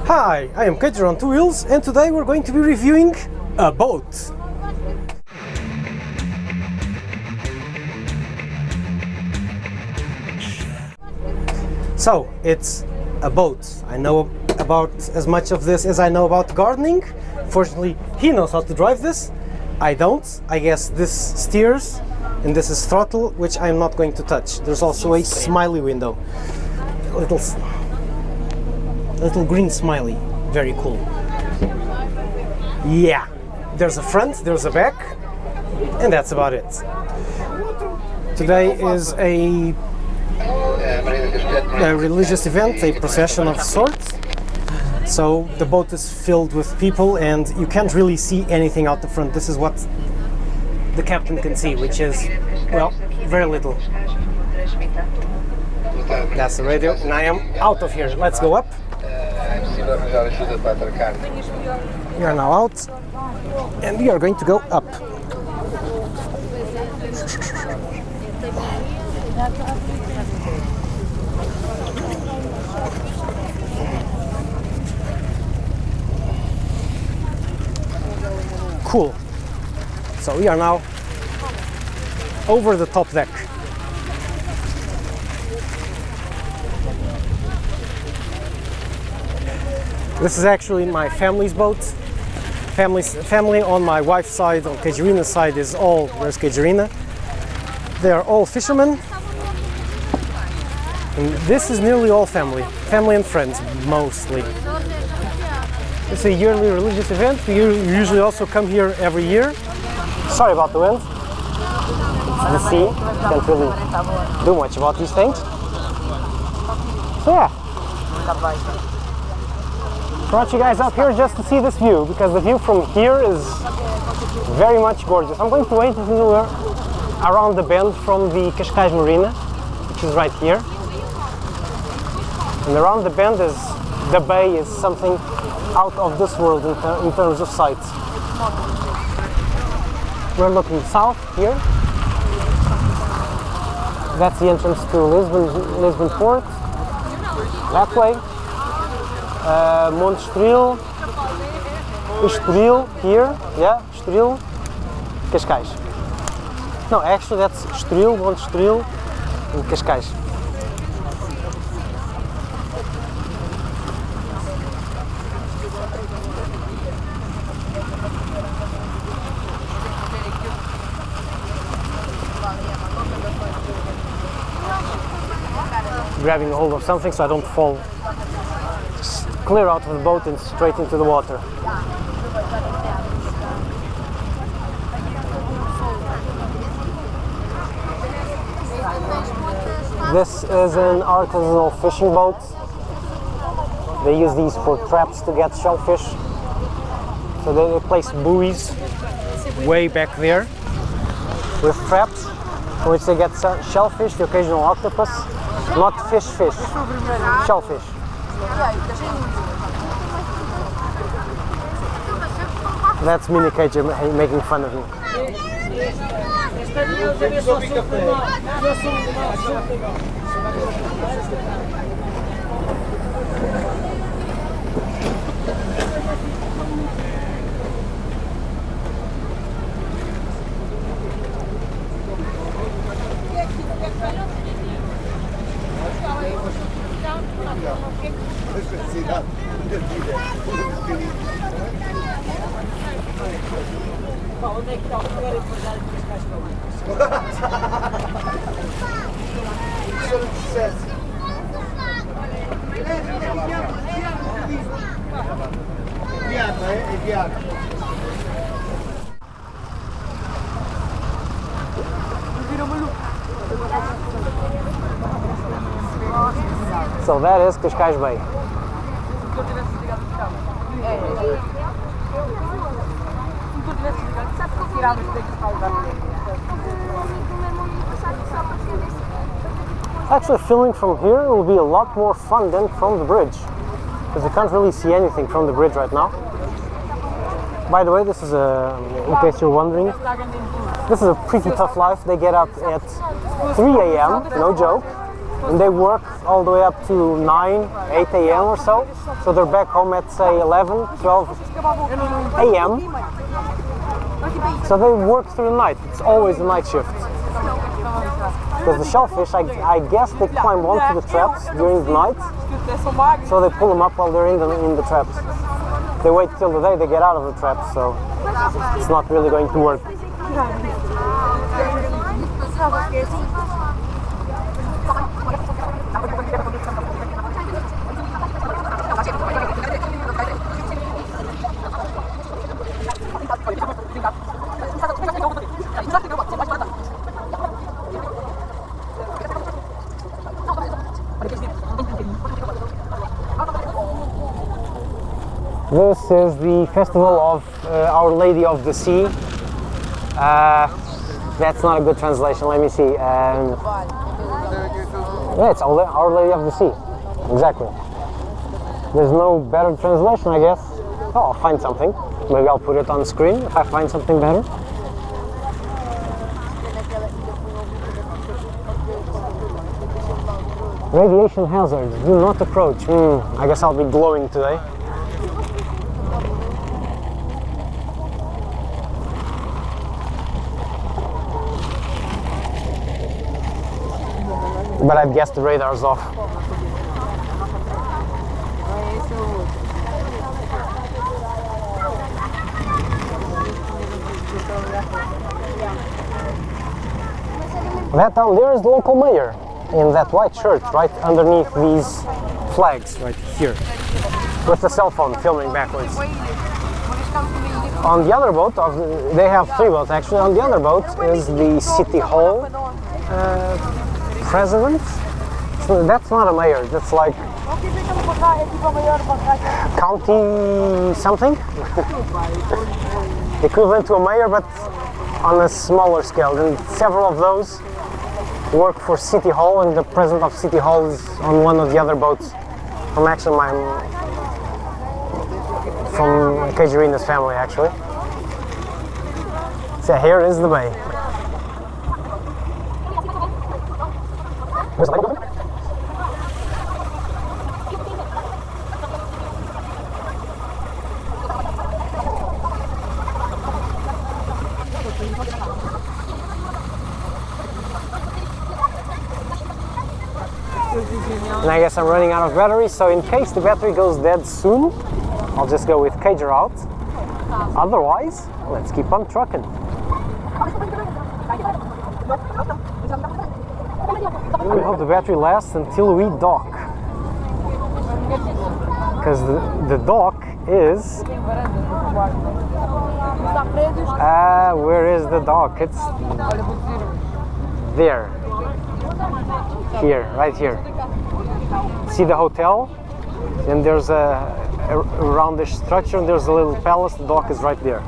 Hi, I am Kater on Two Wheels, and today we're going to be reviewing a boat. So, it's a boat. I know about as much of this as I know about gardening. Fortunately, he knows how to drive this. I don't. I guess this steers, and this is throttle, which I'm not going to touch. There's also a smiley window. Little green smiley. Very cool. Yeah. There's a front, there's a back, and that's about it. Today is a religious event, a procession of sorts. So the boat is filled with people and you can't really see anything out the front. This is what the captain can see, which is, well, very little. That's the radio, and I am out of here. Let's go up. We are now out, and we are going to go up. Cool. So we are now over the top deck. This is actually my family's boat. Family on my wife's side, on Caterina's side, is all, where's Caterina? They are all fishermen. And this is nearly all family and friends, mostly. It's a yearly religious event. We usually also come here every year. Sorry about the wind. It's the sea. Can't really do much about these things. So yeah. Brought you guys up here just to see this view, because the view from here is very much gorgeous. I'm going to wait until we're around the bend from the Cascais Marina, which is right here. And around the bend is the bay, is something out of this world in terms of sights. We're looking south here. That's the entrance to Lisbon Port. That way. Monte Estoril here, yeah, Estoril, Cascais. No, actually that's Estoril, Monte Estoril, and Cascais. Grabbing a hold of something so I don't fall clear out of the boat and straight into the water. This is an artesanal fishing boat. They use these for traps to get shellfish. So they place buoys way back there with traps in which they get shellfish, the occasional octopus. Not fish, shellfish. That's Mini Cage making fun of me. So that is Cascais Bay. Actually, filming from here will be a lot more fun than from the bridge, because you can't really see anything from the bridge right now. By the way, this is in case you're wondering, this is a pretty tough life. They get up at 3 a.m., no joke, and they work all the way up to 9, 8 a.m. or so. So they're back home at say 11, 12 a.m. So they work through the night. It's always a night shift. Because the shellfish, I guess they climb onto the traps during the night. So they pull them up while they're in the traps. They wait till the day they get out of the traps, so it's not really going to work. This is the festival of Our Lady of the Sea. That's not a good translation, let me see. Yeah, it's Our Lady of the Sea. Exactly. There's no better translation, I guess. Oh, I'll find something. Maybe I'll put it on the screen if I find something better. Radiation hazards, do not approach. I guess I'll be glowing today. But I'd guess the radar's off. That down there is the local mayor in that white shirt, right underneath these flags right here, with the cell phone filming backwards. On the other boat, they have 3 boats actually. On the other boat is the City Hall president. So that's not a mayor, that's like county something. Equivalent to a mayor, but on a smaller scale. And several of those work for City Hall, and the president of City Hall is on one of the other boats from actually from Cajarina's family actually. So here is the bay. And I guess I'm running out of battery, so in case the battery goes dead soon, I'll just go with Cager out. Otherwise, let's keep on trucking. We hope the battery lasts until we dock. Because the dock is... where is the dock? It's there. Here, right here. See the hotel? And there's a roundish structure, and there's a little palace. The dock is right there.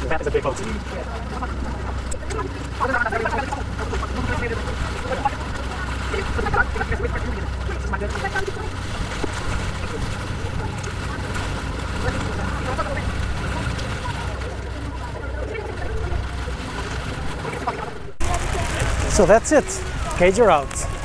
That is a big boat. So that's it. Cager out.